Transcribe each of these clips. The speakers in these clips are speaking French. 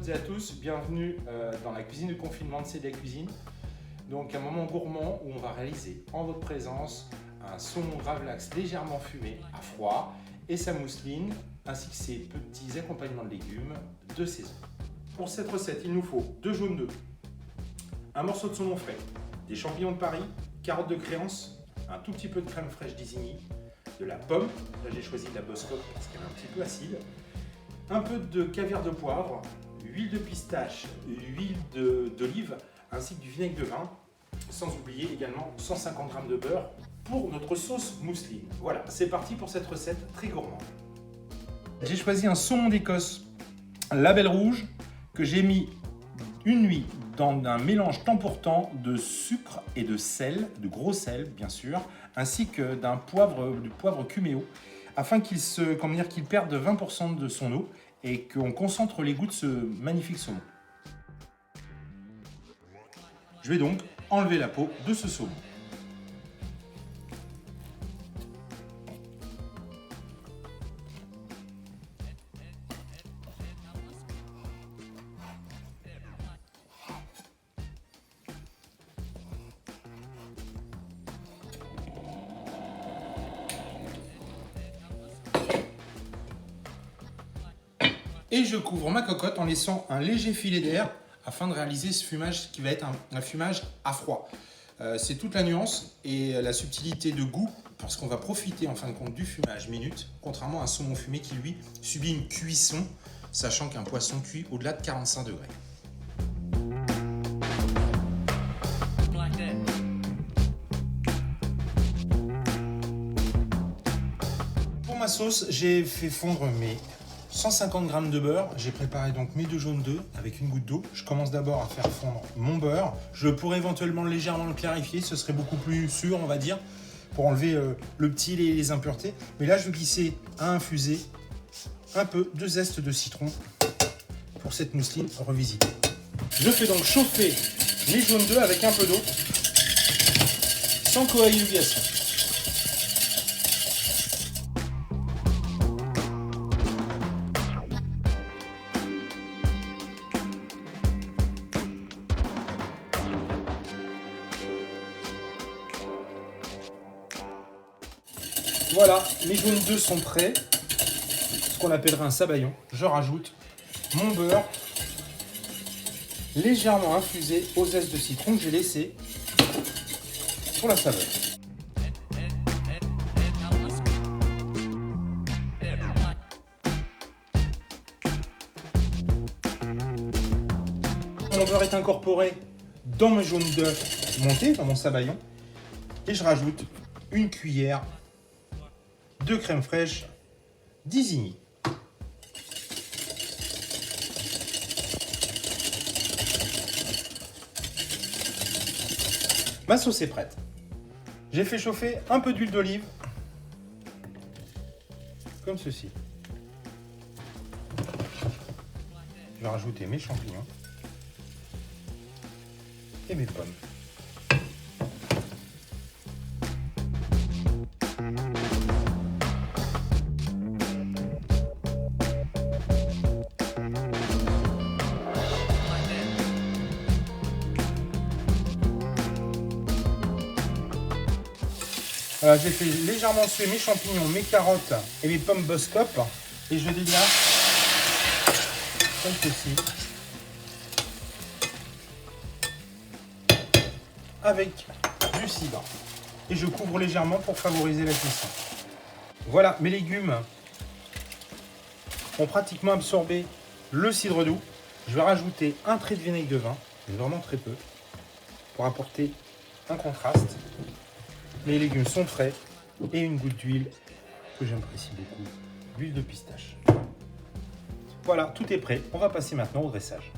toutes et à tous, bienvenue dans la cuisine de confinement de C'est de la cuisine. Donc un moment gourmand où on va réaliser en votre présence un saumon gravlax légèrement fumé à froid et sa mousseline ainsi que ses petits accompagnements de légumes de saison. Pour cette recette, il nous faut 2 jaunes d'œufs, un morceau de saumon frais, des champignons de Paris, carottes de créance, un tout petit peu de crème fraîche d'Isigny, de la pomme, là j'ai choisi de la Boscov parce qu'elle est un petit peu acide, un peu de caviar de poivre, huile de pistache, huile d'olive ainsi que du vinaigre de vin, sans oublier également 150 g de beurre pour notre sauce mousseline. Voilà, c'est parti pour cette recette très gourmande. J'ai choisi un saumon d'Écosse label rouge que j'ai mis une nuit dans un mélange temps pour temps de sucre et de sel, de gros sel bien sûr, ainsi que du poivre cuméo, afin qu'il perde 20% de son eau et qu'on concentre les goûts de ce magnifique saumon. Je vais donc enlever la peau de ce saumon. Et je couvre ma cocotte en laissant un léger filet d'air afin de réaliser ce fumage qui va être un fumage à froid. C'est toute la nuance et la subtilité de goût parce qu'on va profiter en fin de compte du fumage minute, contrairement à un saumon fumé qui lui subit une cuisson, sachant qu'un poisson cuit au-delà de 45 degrés. Pour ma sauce, j'ai fait fondre mes 150 g de beurre. J'ai préparé donc mes 2 jaunes d'œufs avec une goutte d'eau. Je commence d'abord à faire fondre mon beurre. Je pourrais éventuellement légèrement le clarifier, ce serait beaucoup plus sûr, on va dire, pour enlever le petit et les impuretés. Mais là, je vais glisser à infuser un peu de zeste de citron pour cette mousseline revisitée. Je fais donc chauffer mes jaunes d'œufs avec un peu d'eau, sans coagulation. Voilà, mes jaunes d'œufs sont prêts, ce qu'on appellera un sabayon. Je rajoute mon beurre légèrement infusé au zeste de citron que j'ai laissé pour la saveur. Mon beurre est incorporé dans mes jaunes d'œufs montés, dans mon sabayon, et je rajoute une cuillère de crème fraîche d'Isigny. Ma sauce est prête. J'ai fait chauffer un peu d'huile d'olive, comme ceci. Je vais rajouter mes champignons et mes pommes. J'ai fait légèrement suer mes champignons, mes carottes et mes pommes Boscov et je déglace comme ceci avec du cidre et je couvre légèrement pour favoriser la cuisson. Voilà, mes légumes ont pratiquement absorbé le cidre doux. Je vais rajouter un trait de vinaigre de vin, mais vraiment très peu, pour apporter un contraste. Les légumes sont frais et une goutte d'huile que j'apprécie beaucoup, l'huile de pistache. Voilà, tout est prêt. On va passer maintenant au dressage.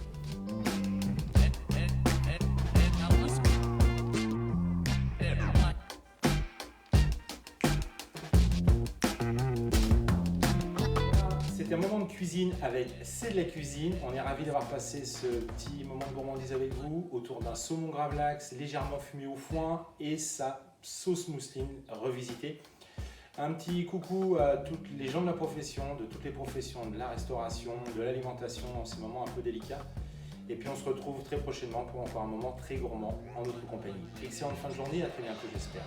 C'était un moment de cuisine avec C'est de la cuisine. On est ravis d'avoir passé ce petit moment de gourmandise avec vous autour d'un saumon gravlax légèrement fumé au foin et sa sauce mousseline revisitée. Un petit coucou à toutes les gens de la profession, de toutes les professions, de la restauration, de l'alimentation en ces moments un peu délicats. Et puis on se retrouve très prochainement pour encore un moment très gourmand en notre compagnie. Excellente fin de journée, à très bientôt j'espère.